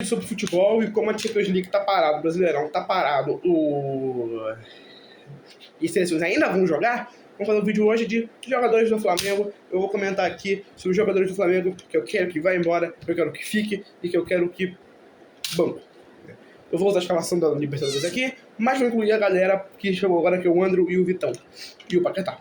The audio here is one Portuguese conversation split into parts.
sobre futebol e como a Champions League tá parado, o Brasileirão tá parado, e seleções ainda vão jogar, vamos fazer um vídeo hoje de jogadores do Flamengo. Eu vou comentar aqui sobre os jogadores do Flamengo que eu quero que vá embora, que eu quero que fique e que eu quero que... Bom, eu vou usar a escalação da Libertadores aqui, mas vou incluir a galera que chegou agora, que é o Andro e o Vitão e o Paquetá.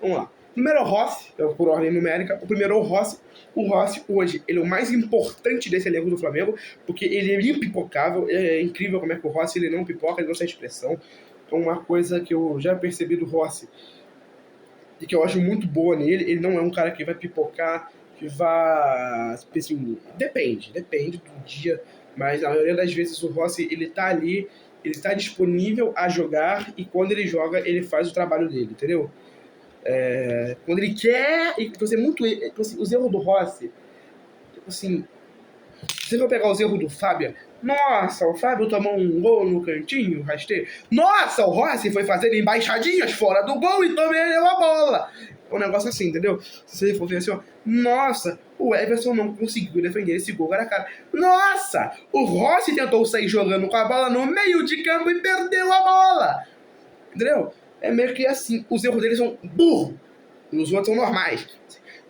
Vamos lá. Primeiro é o Rossi, por ordem numérica. O primeiro é o Rossi. O Rossi, hoje, ele é o mais importante desse elenco do Flamengo, porque ele é impipocável. É incrível como é que o Rossi ele não pipoca, ele não sai expressão. Então, uma coisa que eu já percebi do Rossi e que eu acho muito boa nele, ele não é um cara que vai pipocar, que vai... Assim, depende do dia, mas na maioria das vezes o Rossi, ele tá ali, ele tá disponível a jogar, e quando ele joga, ele faz o trabalho dele, entendeu? Quando ele quer, e tipo assim, tipo assim, os erros do Rossi, tipo assim, se você for pegar os erros do Fábio, nossa, o Fábio tomou um gol no cantinho, rasteiro. Nossa, o Rossi foi fazer embaixadinhas fora do gol e também deu a bola. É um negócio assim, entendeu? Se você for ver assim, ó, nossa, o Everson não conseguiu defender esse gol, cara. Nossa, o Rossi tentou sair jogando com a bola no meio de campo e perdeu a bola. Entendeu? É meio que assim, os erros deles são burros, os outros são normais.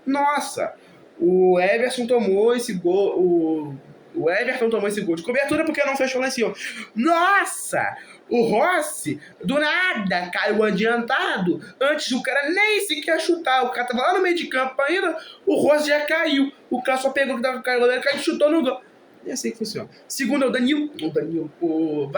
Nossa, o Everson tomou esse gol, o Everton tomou esse gol de cobertura porque não fechou lá em cima. Nossa, o Rossi, do nada, caiu adiantado, antes do cara nem sequer chutar, o cara tava lá no meio de campo ainda, o Rossi já caiu, o cara só pegou o que tava caindo, ele caiu e chutou no gol. E é assim que funciona. Segundo é o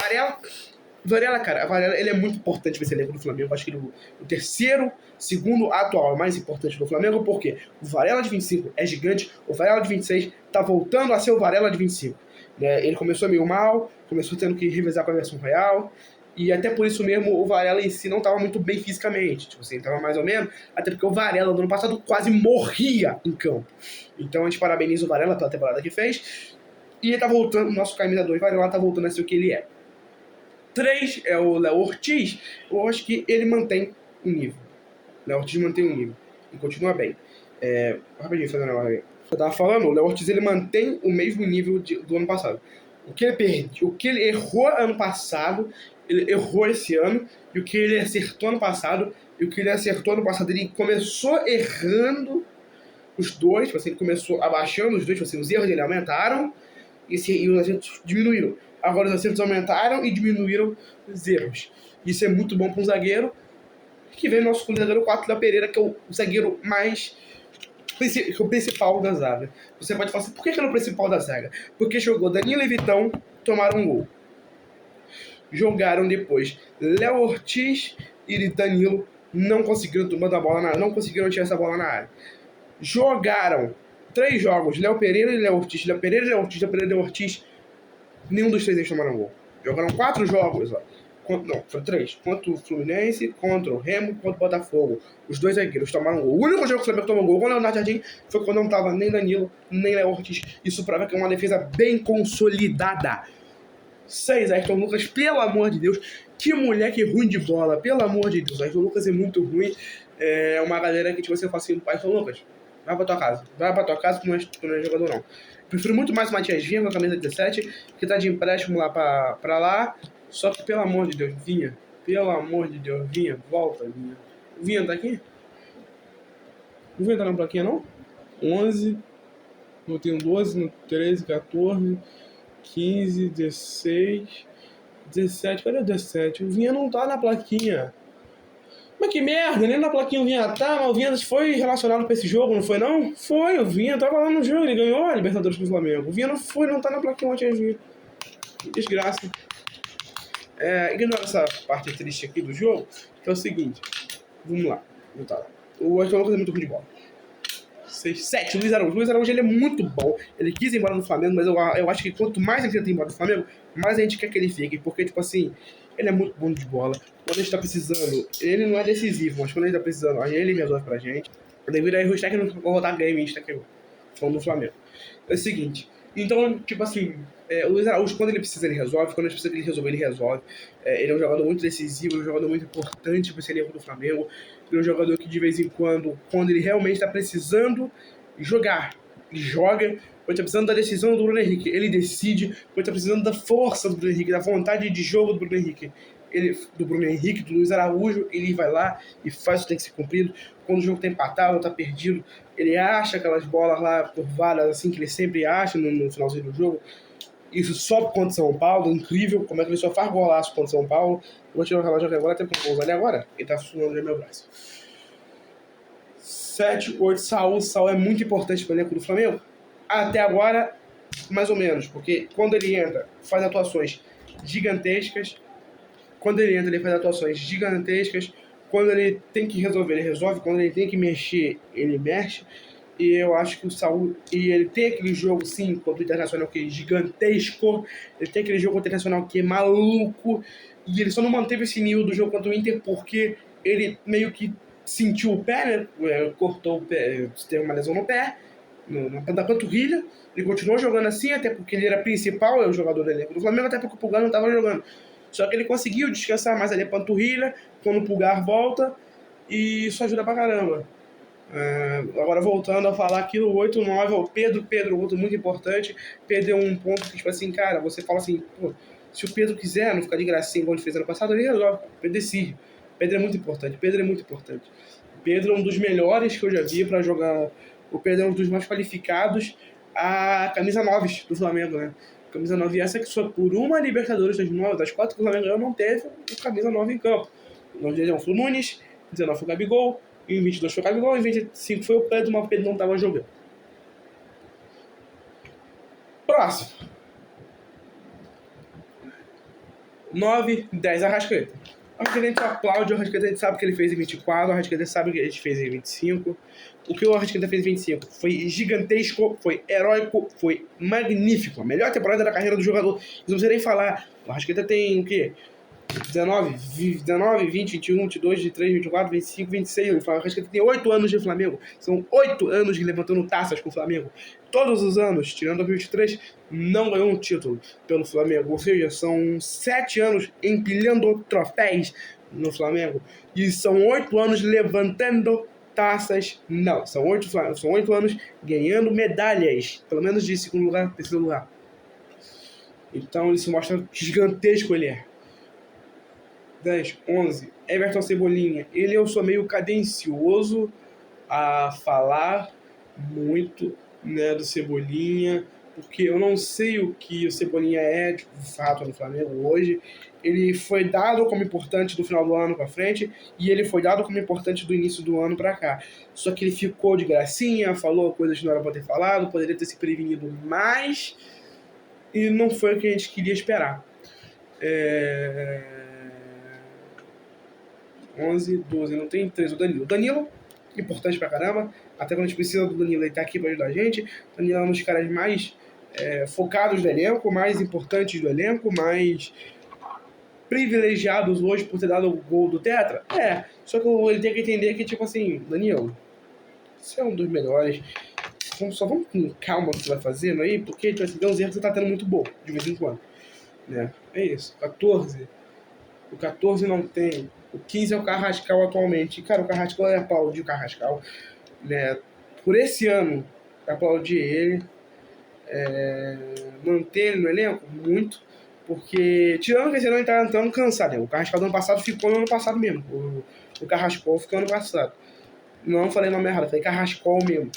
Varela, cara, ele é muito importante pra esse elenco do Flamengo. Eu acho que o terceiro, segundo atual mais importante do Flamengo, porque o Varela de 25 é gigante, o Varela de 26 tá voltando a ser o Varela de 25. Né? Ele começou meio mal, começou tendo que revezar com a versão real, e até por isso mesmo o Varela em si não tava muito bem fisicamente. Tipo assim, tava mais ou menos, até porque o Varela no ano passado quase morria em campo. Então a gente parabeniza o Varela pela temporada que fez, e ele tá voltando, o nosso camisa 2 Varela tá voltando a ser o que ele é. 3 é o Léo Ortiz. Eu acho que ele mantém o nível. O Léo Ortiz mantém o nível e continua bem. Rapidinho, fazendo uma... Eu tava falando, o Léo Ortiz ele mantém o mesmo nível do ano passado. O que ele perdeu, o que ele errou ano passado, ele errou esse ano, e o que ele acertou ano passado, e o que ele acertou ano passado, ele começou errando os dois, tipo assim, ele começou abaixando os dois, tipo assim, os erros dele aumentaram e os acertos diminuíram. Agora os acertos aumentaram e diminuíram os erros. Isso é muito bom para um zagueiro, que vem o nosso zagueiro 4 da Pereira, que é o zagueiro mais... que é o principal da zaga. Você pode falar assim, por que ele é o principal da zaga? Porque jogou Danilo e Vitão, tomaram um gol. Jogaram depois Léo Ortiz e Danilo, não conseguiram tomar a bola não conseguiram tirar essa bola na área. Jogaram 3 jogos, Léo Pereira e Léo Ortiz, Léo Pereira e Léo Ortiz, Léo Pereira e Léo Ortiz. Nenhum dos 3 eles tomaram gol. Jogaram 4 jogos, ó. Não, foram 3. Contra o Fluminense, contra o Remo, contra o Botafogo. Os 2 zagueiros tomaram gol. O único jogo que o Flamengo tomou gol com o Leonardo Jardim foi quando não tava nem Danilo, nem Léo Ortiz. Isso prova que é uma defesa bem consolidada. 6, Ayrton Lucas, pelo amor de Deus. Que moleque ruim de bola, pelo amor de Deus. Ayrton Lucas é muito ruim. É uma galera que, tipo, você fala assim, Ayrton Lucas, vai pra tua casa. Vai pra tua casa, tu não é jogador, não. Prefiro muito mais o Matias Vinha com a camisa 17, que tá de empréstimo lá pra lá. Só que, pelo amor de Deus, Vinha. Pelo amor de Deus, Vinha. Volta, Vinha. O Vinha tá aqui? O Vinha tá na plaquinha, não? 11. Eu tenho 12, no 13, 14, 15, 16, 17. Cadê o 17? O Vinha não tá na plaquinha. Mas que merda, nem na plaquinha o Vinha tá, mas o Vinha foi relacionado pra esse jogo, não foi não? Foi, o Vinha tava lá no jogo, ele ganhou a Libertadores com o Flamengo. O Vinha não tá na plaquinha ontem, Vinha. Que desgraça. Ignora essa parte triste aqui do jogo, que é o seguinte. Vamos lá, voltar lá. O Ayrton Lucas é muito ruim de bola. 6, 7, Luiz Araújo. Luiz Araújo ele é muito bom. Ele quis ir embora no Flamengo, mas eu acho que quanto mais ele tenta ir embora do Flamengo, mais a gente quer que ele fique. Porque, tipo assim, ele é muito bom de bola. Quando a gente tá precisando, ele não é decisivo, mas quando a gente tá precisando, aí ele resolve pra gente. Devido a erros técnicos, vou rodar game Insta aqui, falando do Flamengo. É o seguinte, então, tipo assim, o Luiz Araújo, quando ele precisa, ele resolve. Quando a gente precisa que ele resolva, ele resolve. Ele é um jogador muito decisivo, é um jogador muito importante para esse elenco do Flamengo. Ele é um jogador que, de vez em quando ele realmente está precisando jogar, ele joga. quando tá precisando da decisão do Bruno Henrique, ele decide. Quando tá precisando da força do Bruno Henrique, da vontade de jogo do Bruno Henrique, do Bruno Henrique, do Luiz Araújo, ele vai lá e faz o que tem que ser cumprido. Quando o jogo tá empatado ou tá perdido, ele acha aquelas bolas lá curvadas, assim, que ele sempre acha no finalzinho do jogo. Isso só contra o São Paulo, incrível, como é que ele só faz golaço contra o São Paulo. Eu vou tirar o relógio aqui agora, até porque eu vou usar ele agora, ele tá suando no meu braço. 7, 8, Saul é muito importante para o elenco do Flamengo. Até agora, mais ou menos, porque quando ele entra, faz atuações gigantescas. Quando ele entra, ele faz atuações gigantescas. Quando ele tem que resolver, ele resolve. Quando ele tem que mexer, ele mexe. E eu acho que o Saul, e ele tem aquele jogo, sim, contra o Internacional que é gigantesco. Ele tem aquele jogo contra o Internacional que é maluco. E ele só não manteve esse nível do jogo contra o Inter porque ele meio que sentiu o pé, né? Cortou o pé, teve uma lesão no pé, na panturrilha. Ele continuou jogando assim, até porque ele era principal, é o jogador do elenco do Flamengo, até porque o Pulgar não estava jogando. Só que ele conseguiu descansar mais ali a panturrilha, quando o Pulgar volta, e isso ajuda pra caramba. Agora voltando a falar aqui no 8-9, o Pedro, outro muito importante, perdeu um ponto que, tipo assim, cara, você fala assim, pô, se o Pedro quiser não ficar de gracinha igual ele fez ano passado, ele resolve, Pedro decide. Pedro é muito importante. Pedro é um dos melhores que eu já vi pra jogar. O Pedro é um dos mais qualificados a camisa 9 do Flamengo, né? Camisa 9 essa que só por uma Libertadores das 4 que o Flamengo ganhou, não teve camisa 9 em campo. No dia foi o Nunes, 19 foi o Gabigol, em 22 foi o Gabigol, em 25 foi o Pedro, mas o Pedro não estava jogando. Próximo. 9, 10, Arrascaeta. O Arrascaeta a gente aplaude, o Arrascaeta a gente sabe o que ele fez em 24, o Arrascaeta sabe o que ele fez em 25. O que o Arrascaeta fez em 25 foi gigantesco, foi heróico, foi magnífico. A melhor temporada da carreira do jogador. Não precisa nem falar. O Arrascaeta tem o quê? 19, 20, 21, 22, 23, 24, 25, 26. O Arrascaeta tem 8 anos de Flamengo. São 8 anos levantando taças com o Flamengo. Todos os anos, tirando 2023, não ganhou um título pelo Flamengo. Ou seja, são 7 anos empilhando troféus no Flamengo. E são 8 anos levantando taças. Não, são 8 anos ganhando medalhas. Pelo menos de segundo lugar, terceiro lugar. Então ele se mostra gigantesco, ele é. 10, 11, Everton Cebolinha. Eu sou meio cadencioso a falar muito, né, do Cebolinha, porque eu não sei o que o Cebolinha é de fato no Flamengo hoje. Ele foi dado como importante do final do ano para frente e ele foi dado como importante do início do ano para cá. Só que ele ficou de gracinha, falou coisas que não era para ter falado, poderia ter se prevenido mais e não foi o que a gente queria esperar. 11, 12, não tem 13, o Danilo. O Danilo, importante pra caramba, até quando a gente precisa do Danilo, ele tá aqui pra ajudar a gente. O Danilo é um dos caras mais focados do elenco, mais importantes do elenco, mais privilegiados hoje por ter dado o gol do Tetra. Só que ele tem que entender que, tipo assim, Danilo, você é um dos melhores. Só vamos com calma o que você vai fazendo aí, porque tipo assim, tem uns erros que você tá tendo muito bom, de vez em quando. Né? É isso. 14. O 14 não tem. O 15 é o Carrascal atualmente. Cara, o Carrascal é aplaudir o Carrascal. Né? Por esse ano, aplaudir ele. Manter ele no elenco, muito. Porque, tirando que esse ano ele tá entrando cansado. Né? O Carrascal do ano passado ficou no ano passado mesmo. O Carrascal ficou no ano passado. Não falei nome errado, falei Carrascal mesmo.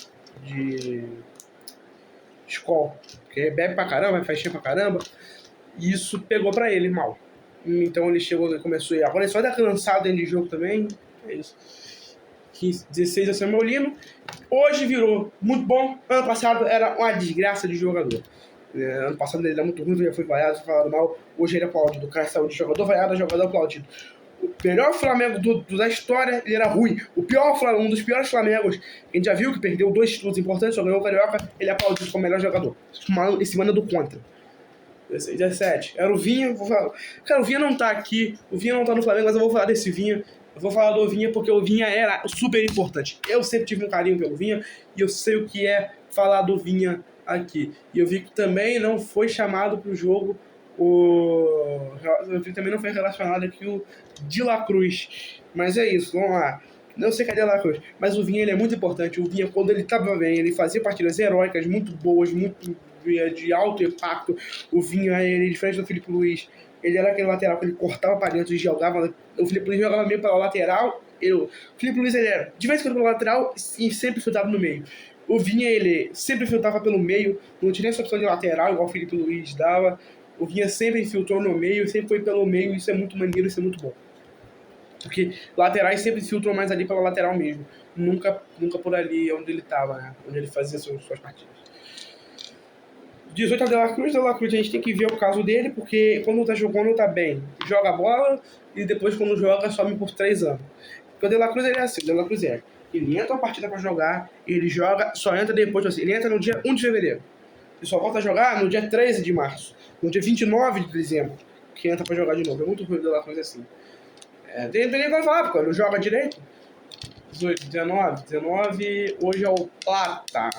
De Skol. Porque bebe pra caramba, faz festinha pra caramba. E isso pegou pra ele mal. Então ele chegou, começou a... Agora ele só tá cansado dentro de jogo também. É isso. 15, 16 é Samuel Lino. Hoje virou muito bom. Ano passado era uma desgraça de jogador. Ano passado ele era muito ruim, já foi vaiado, foi falado mal. Hoje ele é aplaudido. O cara saiu de jogador vaiado a jogador aplaudido. O melhor Flamengo da história, ele era ruim. Um dos piores Flamengos. A gente já viu que perdeu 2 títulos importantes, só ganhou o Carioca. Ele é aplaudido como melhor jogador. Esse mano é do contra. 16, 17. Era o Vinha. Cara, o Vinha não tá aqui. O Vinha não tá no Flamengo, mas eu vou falar desse Vinha. Eu vou falar do Vinha porque o Vinha era super importante. Eu sempre tive um carinho pelo Vinha e eu sei o que é falar do Vinha aqui. E eu vi que também não foi chamado pro jogo eu vi que também não foi relacionado aqui o De La Cruz. Mas é isso, vamos lá. Não sei cadê a De La Cruz, mas o Vinha ele é muito importante. O Vinha, quando ele estava bem, ele fazia partidas heróicas, muito boas, muito de alto impacto. O Vinha, ele, diferente do Filipe Luís, ele era aquele lateral que ele cortava para dentro e jogava. O Filipe Luís jogava meio pela lateral. O Filipe Luís, ele era de vez em quando pela lateral e sempre filtrava no meio. O Vinha, ele sempre filtrava pelo meio, não tinha essa opção de lateral, igual o Filipe Luís dava. O Vinha sempre infiltrou no meio, sempre foi pelo meio, isso é muito maneiro, isso é muito bom. Porque laterais sempre filtram mais ali pela lateral mesmo. Nunca por ali onde ele estava, né? Onde ele fazia suas partidas. 18 é o De La Cruz. De La Cruz a gente tem que ver o caso dele, porque quando tá jogando tá bem, joga a bola e depois quando joga some por 3 anos. Porque o De La Cruz ele é assim, o De La Cruz é. Ele entra uma partida pra jogar, ele joga, só entra depois, assim, ele entra no dia 1 de fevereiro. Ele só volta a jogar no dia 13 de março, no dia 29 de dezembro, que entra pra jogar de novo. É muito ruim o De La Cruz assim. Tem ninguém vai falar, porque não joga direito. 18, 19, hoje é o Plata.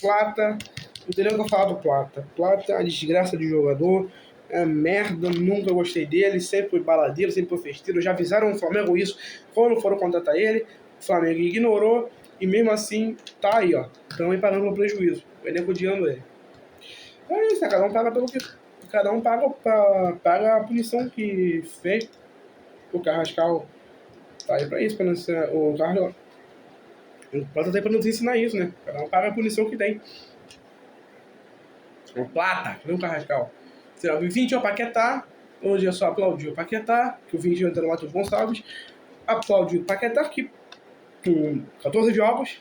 Plata, não tem nem o que eu falar do Plata. Plata é uma desgraça de jogador, é merda, nunca gostei dele, sempre foi baladeiro, sempre foi festeiro. Já avisaram o Flamengo isso quando foram contratar ele, o Flamengo ignorou e mesmo assim tá aí, ó. Estão aí pagando um prejuízo, o elenco odiando ele. É isso, né? Cada um paga pelo que. Cada um paga a punição que fez. O Carrascal tá aí pra isso, pra não ser, o Carlos. O Plata tá aí pra nos ensinar isso, né? Cada um paga a punição que tem. O Plata, cadê o Carrascal? Será o 20 é o Paquetá. Hoje é só aplaudir o Paquetá, que o 20 entrou no Matheus Gonçalves. Aplaudir o Paquetá, que com 14 jogos,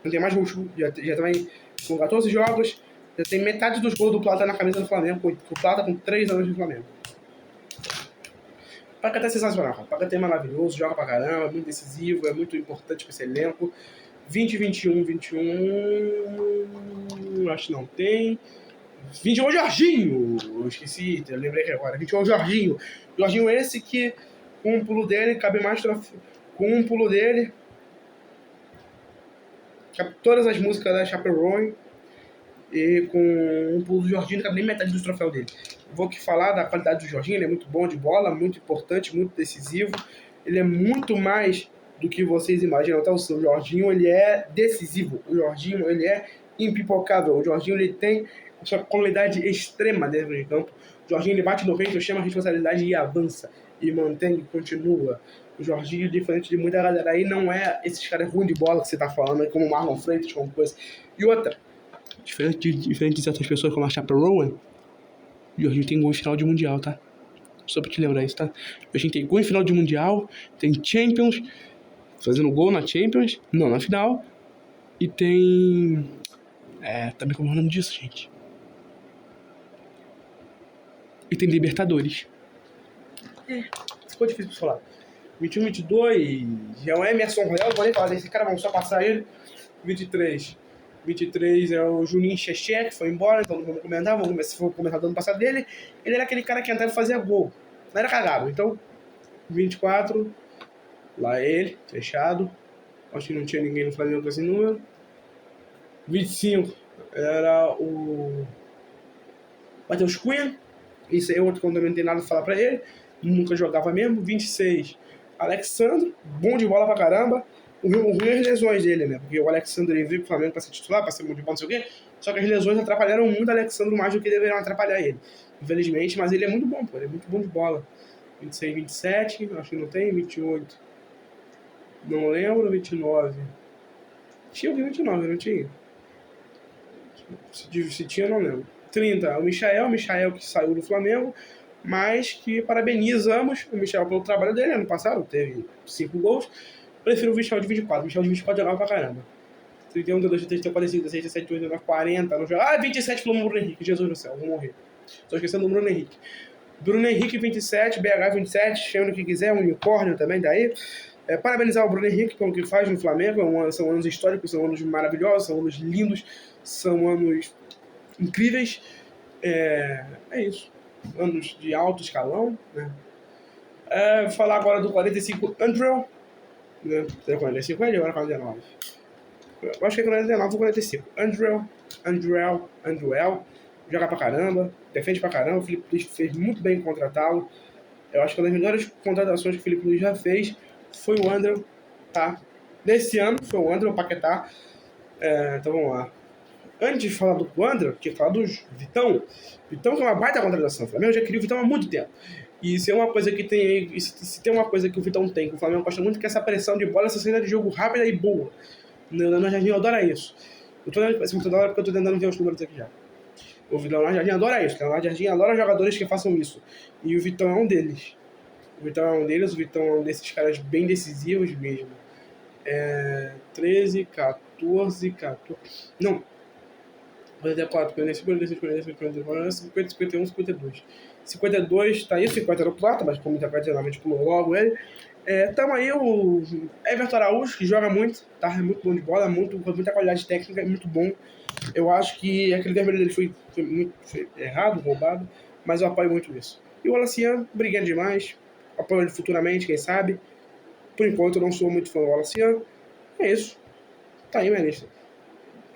não tem mais gols, já também com 14 jogos, já tem metade dos gols do Plata na camisa do Flamengo, com o Plata com 3 anos no Flamengo. O Paquetá é sensacional, o Paquetá é maravilhoso, joga pra caramba, é muito decisivo, é muito importante pra esse elenco. 20, 21, 21, acho que não tem. 21 é o Jorginho, eu esqueci, eu lembrei que agora. 21 é o Jorginho. Jorginho esse que, com um pulo dele, cabe mais troféu. Com um pulo dele, cabe todas as músicas da Chaperone. E com um pulo do Jorginho, não cabe nem metade dos troféus dele. Vou aqui falar da qualidade do Jorginho, ele é muito bom de bola, muito importante, muito decisivo. Ele é muito mais do que vocês imaginam, tá? O seu Jorginho, ele é decisivo. O Jorginho, ele é impipocável. O Jorginho, ele tem essa qualidade extrema dentro de campo. O Jorginho, ele bate no peito, chama a responsabilidade e avança. E mantém, e continua. O Jorginho, diferente de muita galera aí, não é esses caras ruins de bola que você tá falando, como o Marlon Freitas, como coisa. E outra, diferente de certas pessoas como a Chappell Rowan, o Jorginho tem gol em final de Mundial, tá? Só pra te lembrar isso, tá? O Jorginho tem gol em final de Mundial, tem Champions, fazendo gol na Champions, não, na final, e tem... também como é o nome disso, gente? E tem Libertadores. Ficou difícil pra falar. 21, 22, é o Emerson Royal, vou nem falar desse cara, vamos só passar ele. 23 é o Juninho Xexé, que foi embora, então não vamos comentar, se for comentar do ano passado dele. Ele era aquele cara que entrava e fazia gol, não era cagado. Então, 24, lá ele, fechado. Acho que não tinha ninguém no Flamengo com esse número. 25 era o Matheus Cunha, isso aí é outro que eu não tem nada a falar pra ele, nunca jogava mesmo. 26, Alexandre, bom de bola pra caramba. O ruim é as lesões dele, né? Porque o Alexandre veio pro Flamengo pra ser titular, pra ser muito bom, não sei o quê. Só que as lesões atrapalharam muito o Alexandre mais do que deveriam atrapalhar ele. Infelizmente, mas ele é muito bom, pô. Ele é muito bom de bola. 26, 27, acho que não tem. 28, não lembro. 29. Tinha o 29, não tinha? Se tinha, não lembro. 30, o Michael que saiu do Flamengo, mas que parabenizamos o Michael pelo trabalho dele. Ano passado teve 5 gols. Prefiro o Michel de 24. O Michel de 24 jogava pra caramba. 31, 32, 33, 45, 36, 37, 39, 40. Não joga. 27 pelo Bruno Henrique. Jesus do céu, vou morrer. Tô esquecendo do Bruno Henrique. Bruno Henrique, 27. BH, 27. Chama no que quiser. Unicórnio também, daí. Parabenizar o Bruno Henrique pelo que faz no Flamengo. São anos históricos, são anos maravilhosos, são anos lindos, são anos incríveis. É isso. Anos de alto escalão, né? Vou falar agora do 45, Andrew. Tem 45 ele ou era 49? Eu acho que é 49 ou 45. Andrew, joga pra caramba, defende pra caramba. O Filipe Luís fez muito bem em contratá-lo. Eu acho que uma das melhores contratações que o Filipe Luís já fez foi o Andrew, tá? desse ano foi o André, o Paquetá. Então vamos lá. Antes de falar do André, tinha que falar do Vitão. Vitão que é uma baita contratação. O Flamengo já queria o Vitão há muito tempo. E se é uma coisa que tem. Se tem uma coisa que o Vitão tem, que o Flamengo gosta muito, que é essa pressão de bola, essa saída de jogo rápida e boa. O Jardim adora isso. Eu tô dando esse computador porque eu tô tentando ver os números aqui já. O Leonardo Jardim adora isso. O Leonardo Jardim adora jogadores que façam isso. E o Vitão é um deles. O Vitão é um deles. O Vitão é um desses caras bem decisivos mesmo. 13, 14, 14... Não. 44, 45, 46, 47, 49, 50, 51, 52. 52, tá aí, 50 era o Plata, mas como tá 49, a gente pulou logo ele. Tamo aí o Everton Araújo, que joga muito, tá? É muito bom de bola, com muita qualidade técnica, é muito bom. Eu acho que aquele vermelho dele foi errado, roubado, mas eu apoio muito isso. E o Walaciano, brigando demais, apoio ele futuramente, quem sabe. Por enquanto eu não sou muito fã do Walaciano. É isso. Tá aí minha lista.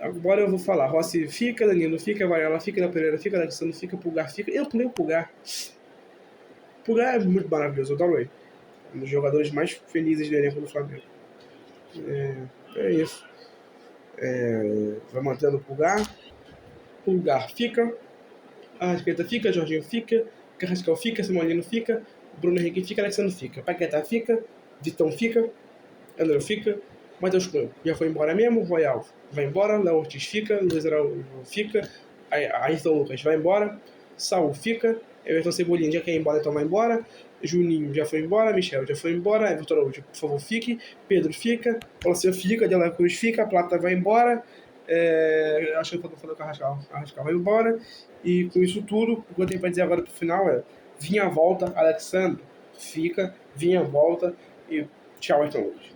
Agora eu vou falar. Rossi fica, Danilo fica, Varela fica, da Pereira fica, Alexandre fica, Pulgar fica. Eu pulei o Pulgar. Pulgar é muito maravilhoso, eu adoro ele. Um dos jogadores mais felizes do elenco do Flamengo. É isso. Vai mantendo o Pulgar. Pulgar fica. Arrascaeta fica, Jorginho fica, Carrascal fica, Simolino fica, Bruno Henrique fica, Alexandre fica, Paquetá fica, Vitão fica, André fica, Matheus Cunha já foi embora mesmo, Royal vai embora, Léo Ortiz fica, Luiz Araújo fica, Ayrton Lucas vai embora, Saul fica, Everton Cebolinha já quer ir embora, então vai embora, Juninho já foi embora, Michel já foi embora, Everton Araújo, por favor, fique, Pedro fica, Paulo fica, Dela Cruz fica, Plata vai embora, acho que eu tô falando com a Arrascal vai embora. E com isso tudo, o que eu tenho para dizer agora pro final é: vinha a volta, Alexandre fica, vinha a volta e tchau, Ayrton Lucas.